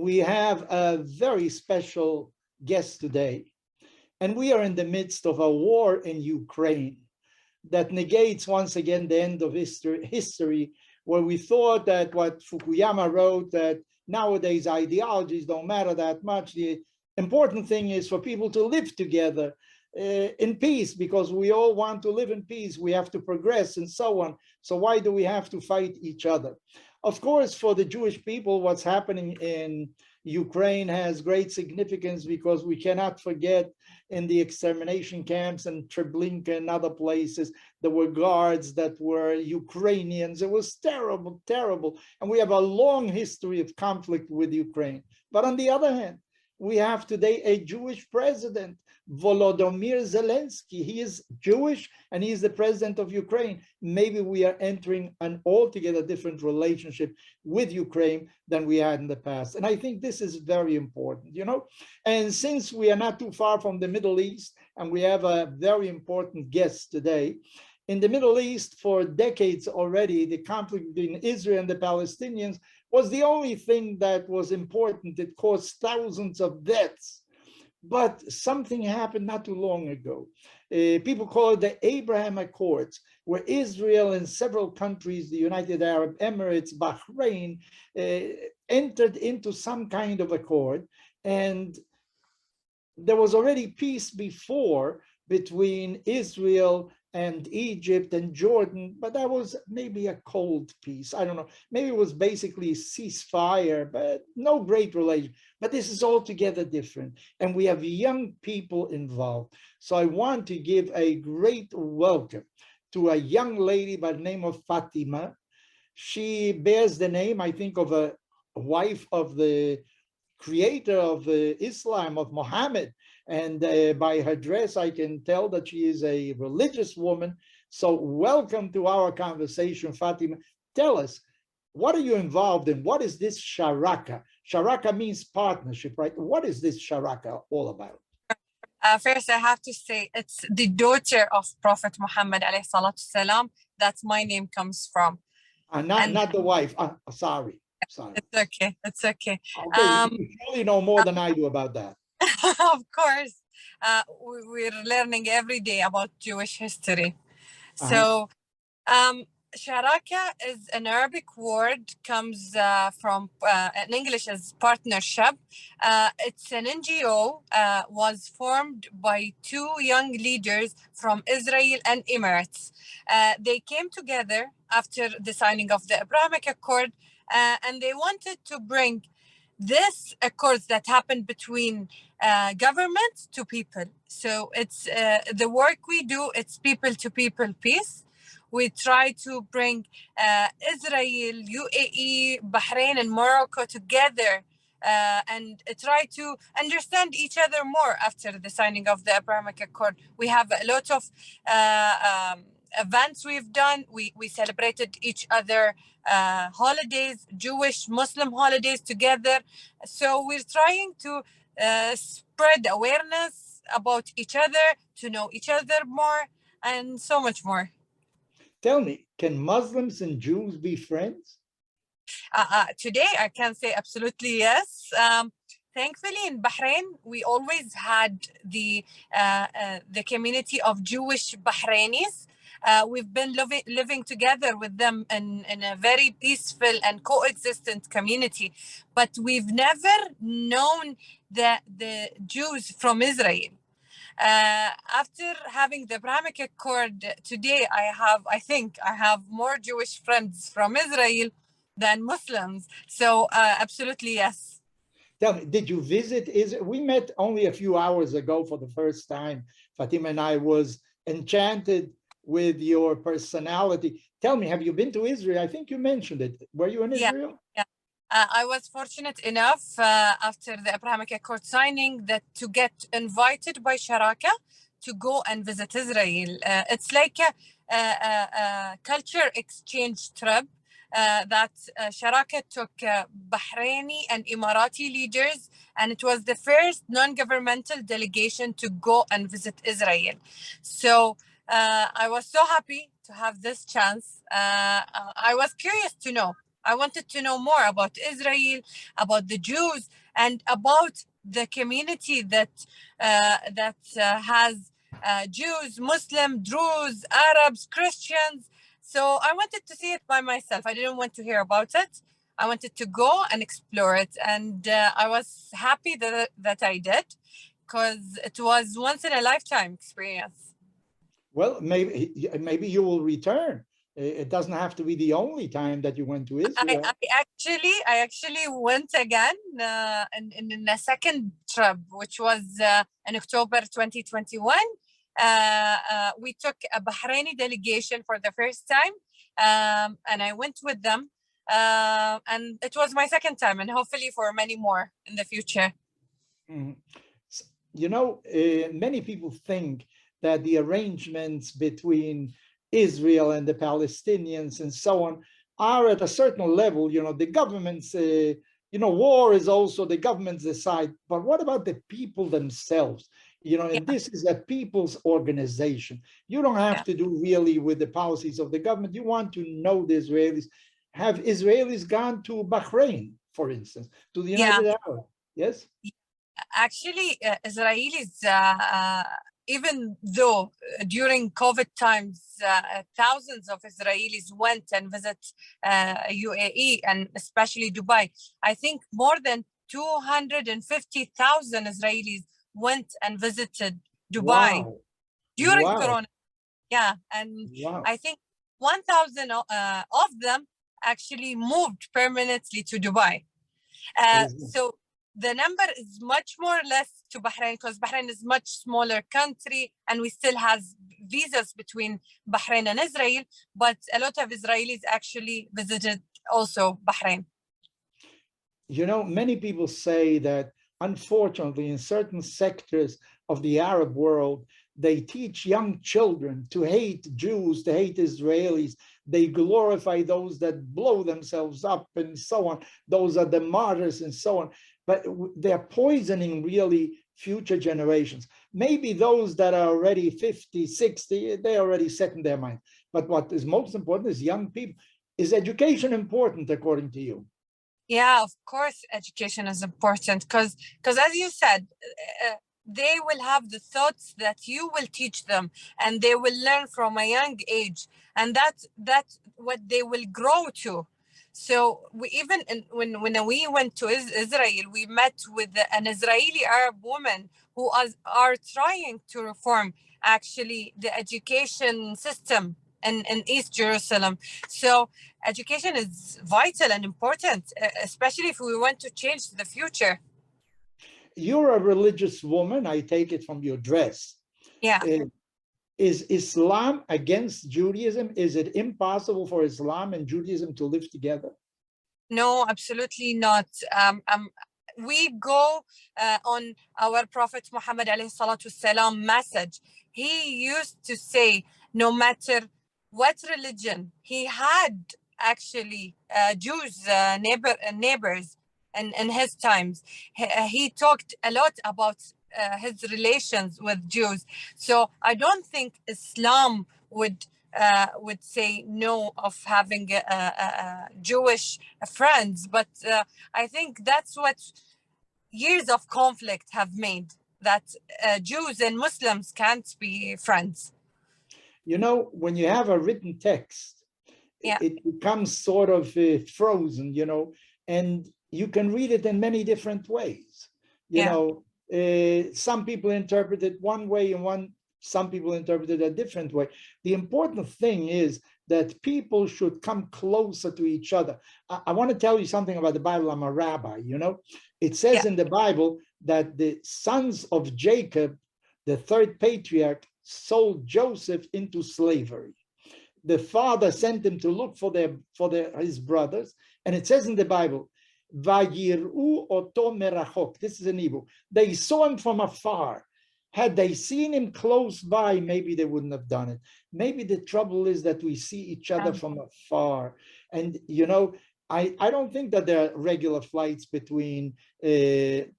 we have a very special guest today. And we are in the midst of a war in Ukraine that negates once again the end of history, where we thought that what Fukuyama wrote, that nowadays ideologies don't matter that much. The important thing is for people to live together in peace, because we all want to live in peace. We have to progress and so on. So why do we have to fight each other? Of course, for the Jewish people, what's happening in Ukraine has great significance, because we cannot forget in the extermination camps in Treblinka and other places, there were guards that were Ukrainians. It was terrible, terrible. And we have a long history of conflict with Ukraine. But on the other hand, we have today a Jewish president, Volodymyr Zelensky. He is Jewish and he is the president of Ukraine. Maybe we are entering an altogether different relationship with Ukraine than we had in the past. And I think this is very important, you know. And since we are not too far from the Middle East, and we have a very important guest today, in the Middle East for decades already, the conflict between Israel and the Palestinians was the only thing that was important. It caused thousands of deaths. But something happened not too long ago. People call it the Abraham Accords, where Israel and several countries, the United Arab Emirates, Bahrain, entered into some kind of accord. And there was already peace before between Israel and Egypt and Jordan, but that was maybe a cold peace. I don't know. Maybe it was basically ceasefire, but no great relation. But this is altogether different. And we have young people involved. So I want to give a great welcome to a young lady by the name of Fatema. She bears the name, I think, of a wife of the creator of Islam, of Muhammad. And by her dress, I can tell that she is a religious woman. So welcome to our conversation, Fatema. Tell us, what are you involved in? What is this sharaka? Sharaka means partnership, right? What is this sharaka all about? First, I have to say it's the daughter of Prophet Muhammad alayhi salatu salam. That's my name comes from. Not the wife. Sorry. It's okay. It's okay. Okay, you surely know more than I do about that. Of course, we're learning every day about Jewish history. So, sharaka is an Arabic word, comes from, in English as partnership. It's an NGO, was formed by two young leaders from Israel and Emirates. They came together after the signing of the Abrahamic Accord, and they wanted to bring this accords that happened between government to people. So it's the work we do, it's people to people peace. We try to bring Israel, UAE, Bahrain, and Morocco together and try to understand each other more after the signing of the Abrahamic Accord. We have a lot of events we've done. We celebrated each other holidays, Jewish, Muslim holidays together. So we're trying to spread awareness about each other, to know each other more, and so much more. Tell me, can Muslims and Jews be friends? Today, I can say absolutely yes. Thankfully, in Bahrain, we always had the community of Jewish Bahrainis. We've been living together with them in a very peaceful and coexistent community. But we've never known the Jews from Israel. After having the Abrahamic Accord today, I think I have more Jewish friends from Israel than Muslims. So absolutely, yes. Tell me, did you visit Israel? We met only a few hours ago for the first time. Fatema and I was enchanted with your personality. Tell me, have you been to Israel? I think you mentioned it. Were you in Israel? Yeah. I was fortunate enough after the Abrahamic Accord signing that to get invited by Sharaka to go and visit Israel. It's like a culture exchange trip that Sharaka took Bahraini and Emirati leaders, and it was the first non-governmental delegation to go and visit Israel. So I was so happy to have this chance. I was curious to know. I wanted to know more about Israel, about the Jews, and about the community that has Jews, Muslim, Druze, Arabs, Christians. So I wanted to see it by myself. I didn't want to hear about it. I wanted to go and explore it, and I was happy that I did, because it was once in a lifetime experience. Well, maybe you will return. It doesn't have to be the only time that you went to Israel. I actually went again in a second trip, which was in October 2021. We took a Bahraini delegation for the first time, and I went with them. And it was my second time, and hopefully for many more in the future. Mhm. You know, many people think that the arrangements between Israel and the Palestinians and so on are at a certain level. You know, the governments, war is also the governments decide. But what about the people themselves? You know, and Yeah, this is a people's organization. You don't have yeah, to do really with the policies of the government. You want to know the Israelis. Have Israelis gone to Bahrain, for instance, to the yeah. United Arab? Yes? Actually, Israelis, even though during COVID times, thousands of Israelis went and visit UAE and especially Dubai. I think more than 250,000 Israelis went and visited Dubai Wow. during Wow. Corona. Yeah, and Wow. I think 1,000 of them actually moved permanently to Dubai. So the number is much more less to Bahrain, because Bahrain is much smaller country and we still has visas between Bahrain and Israel, but a lot of Israelis actually visited also Bahrain. You know, many people say that unfortunately in certain sectors of the Arab world, they teach young children to hate Jews, to hate Israelis. They glorify those that blow themselves up and so on. Those are the martyrs and so on. But they're poisoning really future generations. Maybe those that are already 50, 60, they already set in their mind. But what is most important is young people. Is education important according to you? Yeah, of course, education is important, because as you said, they will have the thoughts that you will teach them, and they will learn from a young age, and that's what they will grow to. So we even when we went to Israel, we met with an Israeli Arab woman who are trying to reform actually the education system in East Jerusalem. So education is vital and important, especially if we want to change the future. You're a religious woman, I take it from your dress. Yeah. Is Islam against Judaism? Is it impossible for Islam and Judaism to live together? No, absolutely not. We go on our Prophet Muhammad alayhi salatu salam message. He used to say, no matter what religion, he had actually Jews neighbors in his times. He talked a lot about his relations with Jews. So I don't think Islam would say no of having Jewish friends, but I think that's what years of conflict have made, that Jews and Muslims can't be friends. You know, when you have a written text, Yeah, it becomes sort of frozen, and you can read it in many different ways. You yeah, know, some people interpret it one way and some people interpret it a different way. The important thing is that people should come closer to each other. I want to tell you something about the Bible. I'm a rabbi, It says yeah, in the Bible that the sons of Jacob, the third patriarch, sold Joseph into slavery. The father sent him to look for his brothers, and it says in the Bible, "Vayiru oto merachok." This is an Hebrew. They saw him from afar. Had they seen him close by, maybe they wouldn't have done it. Maybe the trouble is that we see each other from afar, and I don't think that there are regular flights between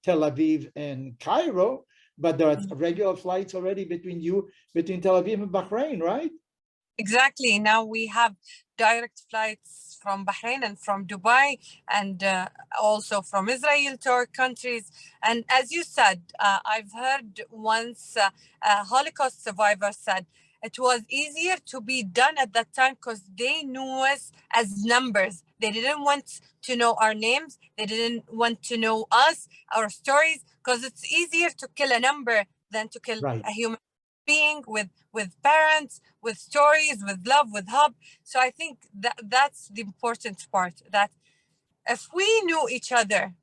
Tel Aviv and Cairo, but there are regular flights already between Tel Aviv and Bahrain, right? exactly. Now we have direct flights from Bahrain and from Dubai, and also from Israel to our countries. And as you said, I've heard once a Holocaust survivor said it was easier to be done at that time because they knew us as numbers. They didn't want to know our names. They didn't want to know us, our stories, because it's easier to kill a number than to kill Right. a human being with parents, with stories, with love, with hope. So I think that's the important part, that if we knew each other,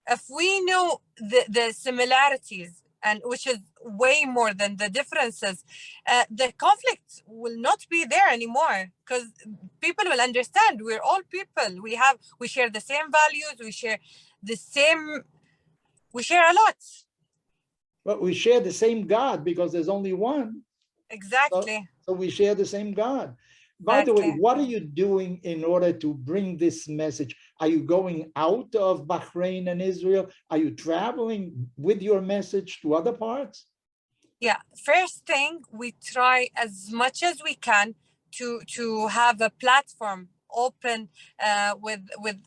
if we knew the similarities, and which is way more than the differences, the conflict will not be there anymore, because people will understand we're all people. We share the same values, we share a lot. But we share the same God because there's only one. Exactly. So we share the same God. By the way, Exactly. what are you doing in order to bring this message? Are you going out of Bahrain and Israel? Are you traveling with your message to other parts? Yeah, first thing, we try as much as we can to have a platform open with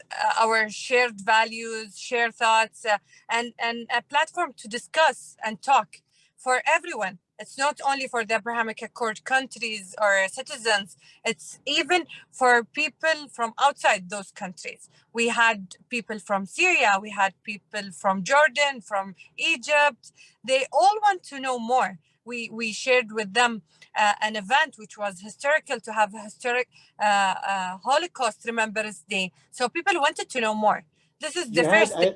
our shared values, shared thoughts, and a platform to discuss and talk for everyone. It's not only for the Abrahamic Accord countries or citizens, it's even for people from outside those countries. We had people from Syria, we had people from Jordan, from Egypt. They all want to know more. We shared with them an event which was historical, to have a historic Holocaust Remembrance Day. So people wanted to know more. This is the You had first thing.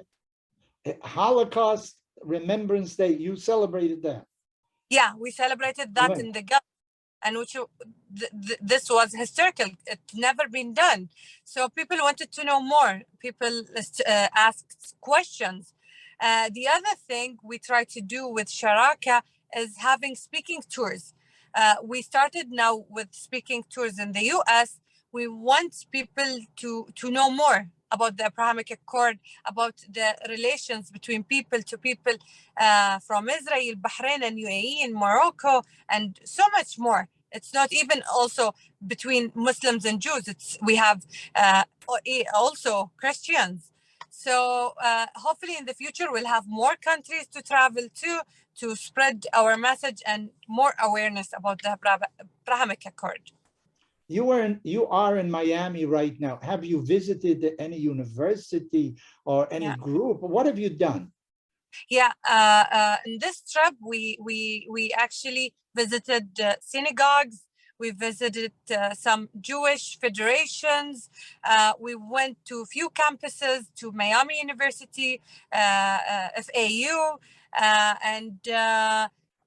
a Holocaust Remembrance Day. You celebrated that. Yeah, we celebrated that When? in the Gulf, and this was historical. It never been done. So people wanted to know more. People asked questions. The other thing we try to do with Sharaka is having speaking tours. We started now with speaking tours in the US. We want people to know more about the Abrahamic Accord, about the relations between people to people from Israel, Bahrain, and UAE, and Morocco, and so much more. It's not even also between Muslims and Jews. We have also Christians. So hopefully in the future we'll have more countries to travel to spread our message and more awareness about the Abrahamic Accord. You are in Miami right now. Have you visited any university or any group? What have you done? Yeah, in this trip, we actually visited synagogues. We visited some Jewish federations. We went to a few campuses, to Miami University, FAU, and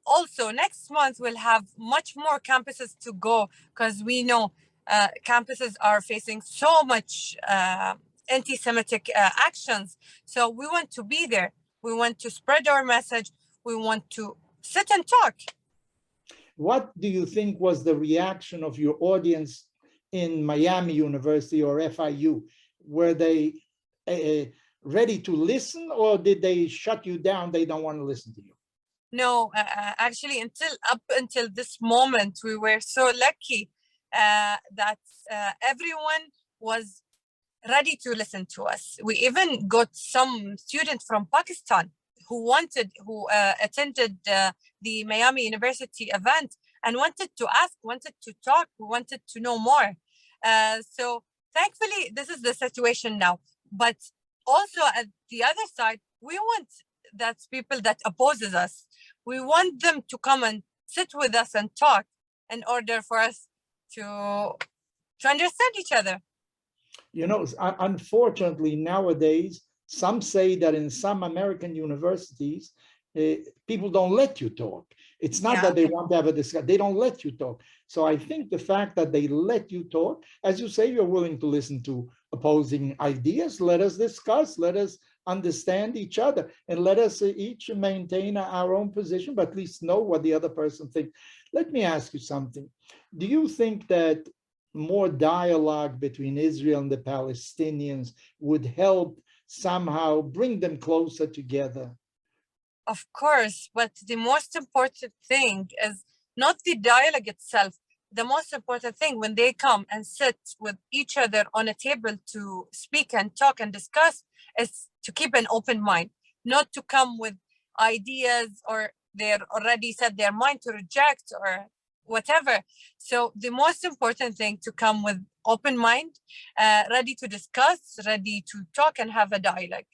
also next month we'll have much more campuses to go, because we know campuses are facing so much anti-Semitic actions. So we want to be there. We want to spread our message. We want to sit and talk. What do you think was the reaction of your audience in Miami University or FIU? Were they ready to listen, or did they shut you down? They don't want to listen to you. No, actually, up until this moment, we were so lucky that everyone was ready to listen to us. We even got some students from Pakistan who attended the Miami University event and wanted to ask, wanted to talk, wanted to know more. So thankfully, this is the situation now. But also at the other side, we want that people that opposes us, we want them to come and sit with us and talk in order for us to understand each other. You know, unfortunately, nowadays, some say that in some American universities, people don't let you talk. It's not that they want to have a discussion, they don't let you talk. So I think the fact that they let you talk, as you say, you're willing to listen to opposing ideas, let us discuss, let us understand each other, and let us each maintain our own position, but at least know what the other person thinks. Let me ask you something. Do you think that more dialogue between Israel and the Palestinians would help somehow bring them closer together? Of course, but the most important thing is not the dialogue itself. the most important thing when they come and sit with each other on a table to speak and talk and discuss is to keep an open mind, not to come with ideas or they're already set their mind to reject or whatever. So the most important thing to come with open mind, ready to discuss, ready to talk and have a dialogue.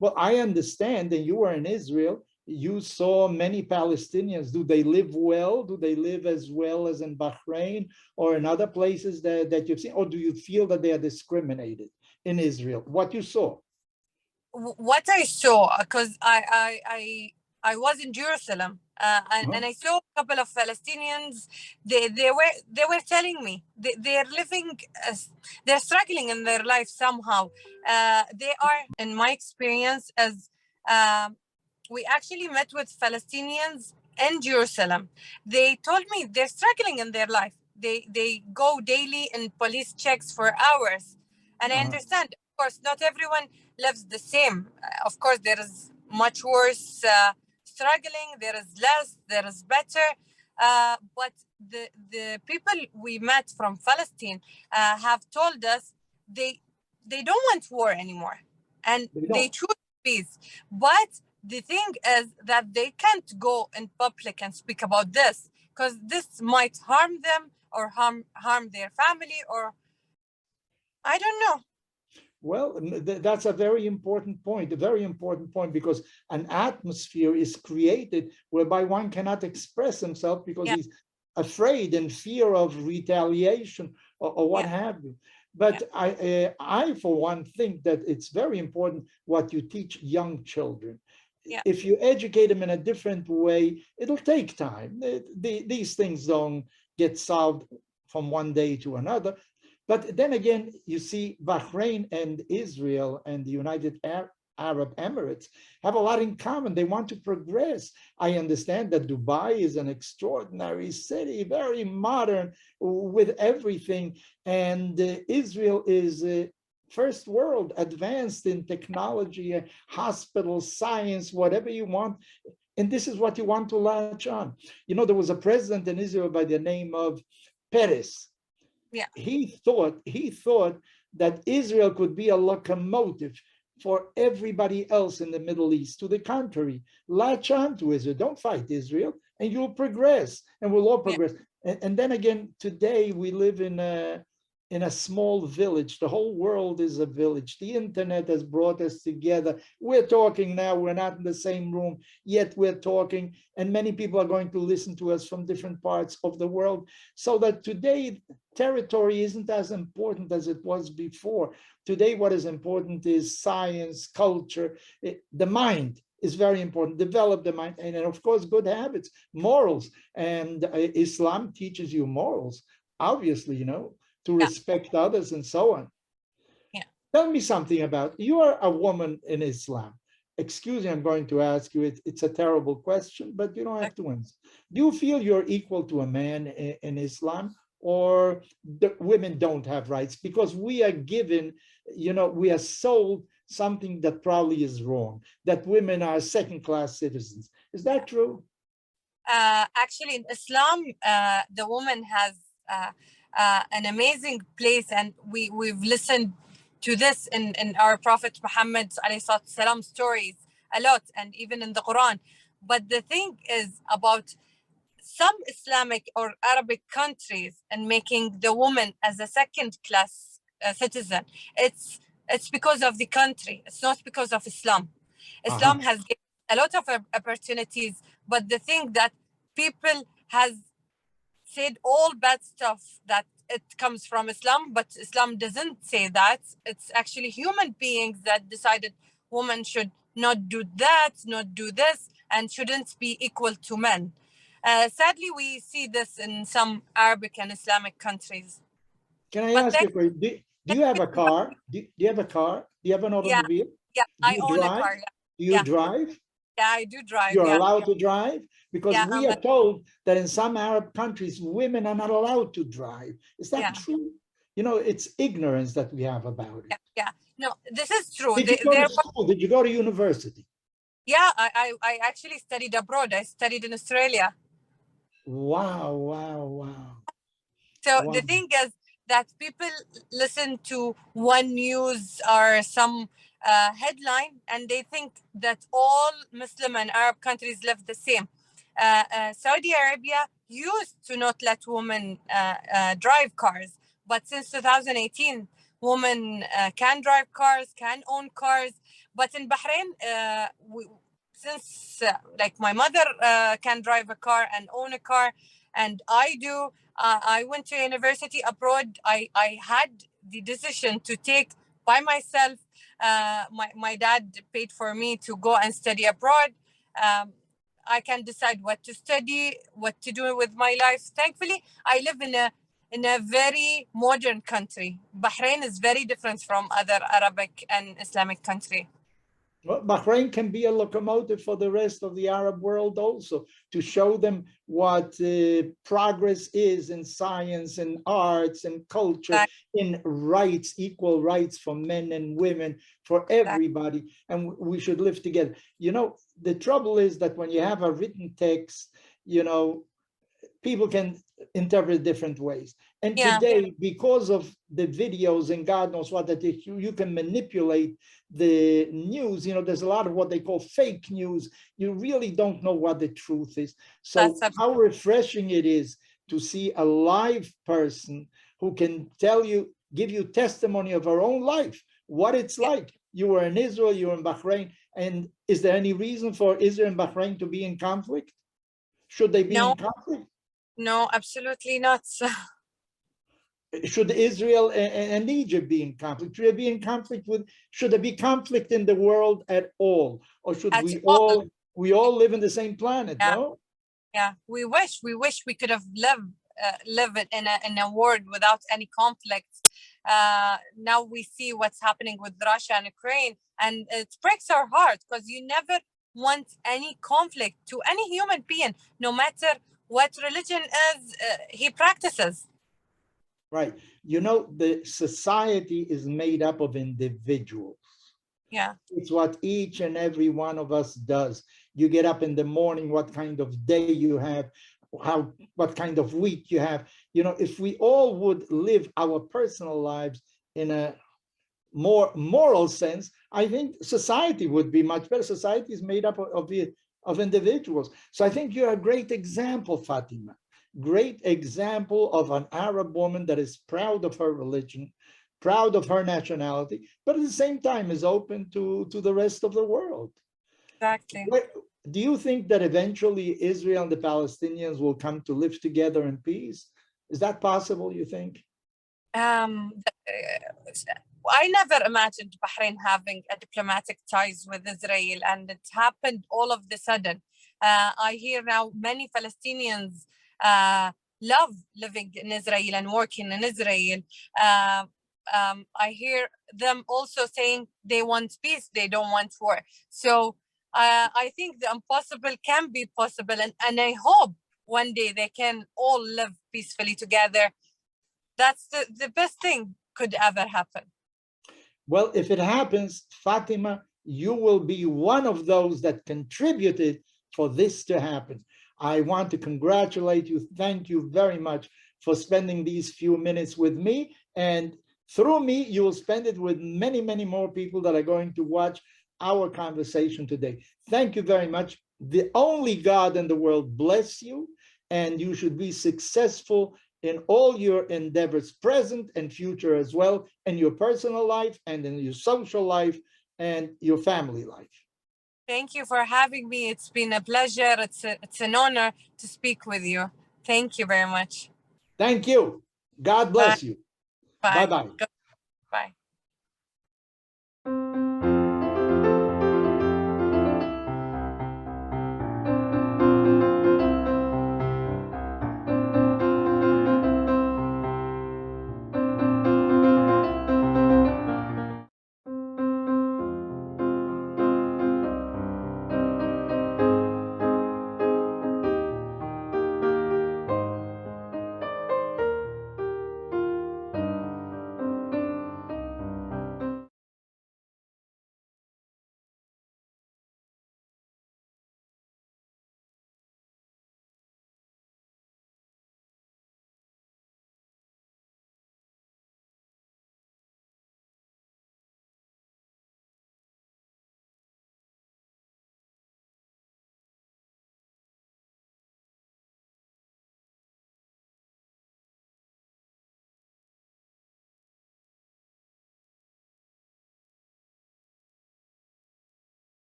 Well, I understand, and you were in Israel. You saw many Palestinians. Do they live well? Do they live as well as in Bahrain or in other places that you've seen? Or do you feel that they are discriminated in Israel? What you saw? What I saw, because I was in Jerusalem, and I saw a couple of Palestinians. They were telling me they're living, they're struggling in their life somehow. They are, in my experience, as we actually met with Palestinians in Jerusalem. They told me they're struggling in their life. They go daily in police checks for hours, and I understand. Of course, not everyone lives the same. Of course, there is much worse struggling. There is less. There is better. But the people we met from Palestine have told us they don't want war anymore, and they choose peace. But the thing is that they can't go in public and speak about this because this might harm them or harm their family, or I don't know. Well, that's a very important point, because an atmosphere is created whereby one cannot express himself because he's afraid and fear of retaliation or what have you. But I, for one, think that it's very important what you teach young children. If you educate them in a different way, it'll take time. These things don't get solved from one day to another. But then again, you see, Bahrain and Israel and the United Arab Emirates have a lot in common. They want to progress. I understand that Dubai is an extraordinary city, very modern with everything. And Israel is first world, advanced in technology, hospitals, science, whatever you want. And this is what you want to latch on. You know, there was a president in Israel by the name of Peres. He thought that Israel could be a locomotive for everybody else in the Middle East. To the contrary, latch on to Israel. Don't fight Israel, and you'll progress, and we'll all progress. And then again, today we live in a small village. The whole world is a village. The internet has brought us together. We're talking now. We're not in the same room, yet we're talking. And many people are going to listen to us from different parts of the world. So that today, territory isn't as important as it was before. Today, what is important is science, culture, the mind is very important. Develop the mind. And of course, good habits, morals. And Islam teaches you morals, obviously, you know, to respect others and so on. Tell me something about, you are a woman in Islam. Excuse me, I'm going to ask you, it's a terrible question, but you don't have to answer. Do you feel you're equal to a man in Islam, or the women don't have rights? Because we are given, you know, we are sold something that probably is wrong, that women are second-class citizens. Is that true? Actually, in Islam, the woman has an amazing place, and we've listened to this in our Prophet Muhammad salam stories a lot, and even in the Quran. But the thing is about some Islamic or Arabic countries and making the woman as a second-class citizen. It's because of the country. It's not because of Islam. Islam has given a lot of opportunities, but the thing that people has said all bad stuff that it comes from Islam, but Islam doesn't say that. It's actually human beings that decided women should not do that, not do this, and shouldn't be equal to men. Sadly, we see this in some Arabic and Islamic countries. Can I ask you a question? Do you have a car? Do you have a car? Do you have an automobile? Yeah, I own a car. Do you drive? Yeah, I do drive. You're allowed to drive? Because we are told that in some Arab countries, women are not allowed to drive. Is that true? You know, it's ignorance that we have about it. Yeah. No, this is true. Did you go to school? Did you go to university? Yeah, I actually studied abroad. I studied in Australia. Wow. So Wow. the thing is that people listen to one news or some headline, and they think that all Muslim and Arab countries live the same. Saudi Arabia used to not let women drive cars, but since 2018, women can drive cars, can own cars. But in Bahrain, since like my mother can drive a car and own a car, and I do. I went to university abroad. I had the decision to take by myself. My dad paid for me to go and study abroad. I can decide what to study, what to do with my life. Thankfully, I live in a very modern country. Bahrain is very different from other Arabic and Islamic country. Well, Bahrain can be a locomotive for the rest of the Arab world also, to show them what progress is in science and arts and culture, in rights, equal rights for men and women, for everybody. And we should live together. You know, the trouble is that when you have a written text, you know, people can interpret different ways. And today, because of the videos and God knows what, that you can manipulate the news. You know, there's a lot of what they call fake news. You really don't know what the truth is. So how refreshing it is to see a live person who can tell you, give you testimony of her own life, what it's like. You were in Israel, you were in Bahrain. And is there any reason for Israel and Bahrain to be in conflict? Should they be in conflict? No, absolutely not. Should Israel and Egypt be in conflict? Should there be in conflict with? Should there be conflict in the world at all, or should we all live in the same planet? No. Yeah, we wish we could have lived in a world without any conflict. Now we see what's happening with Russia and Ukraine, and it breaks our heart, because you never want any conflict to any human being, no matter what religion is he practices. Right. You know, the society is made up of individuals. Yeah. It's what each and every one of us does. You get up in the morning, what kind of day you have, what kind of week you have. You know, if we all would live our personal lives in a more moral sense, I think society would be much better. Society is made up of individuals. So I think you're a great example, Fatima. Great example of an Arab woman that is proud of her religion, proud of her nationality, but at the same time is open to the rest of the world. Exactly. Do you think that eventually Israel and the Palestinians will come to live together in peace? Is that possible, you think? I never imagined Bahrain having a diplomatic ties with Israel, and it happened all of the sudden. I hear now many Palestinians love living in Israel and working in Israel. I hear them also saying they want peace, they don't want war. So I think the impossible can be possible, and I hope one day they can all live peacefully together. That's the best thing could ever happen. Well, if it happens, Fatima, you will be one of those that contributed for this to happen. I want to congratulate you. Thank you very much for spending these few minutes with me. And through me, you will spend it with many, many more people that are going to watch our conversation today. Thank you very much. The only God in the world bless you, and you should be successful in all your endeavors, present and future as well, in your personal life and in your social life and your family life. Thank you for having me. It's been a pleasure. It's an honor to speak with you. Thank you very much. Thank you. God bless you. Bye-bye. Bye.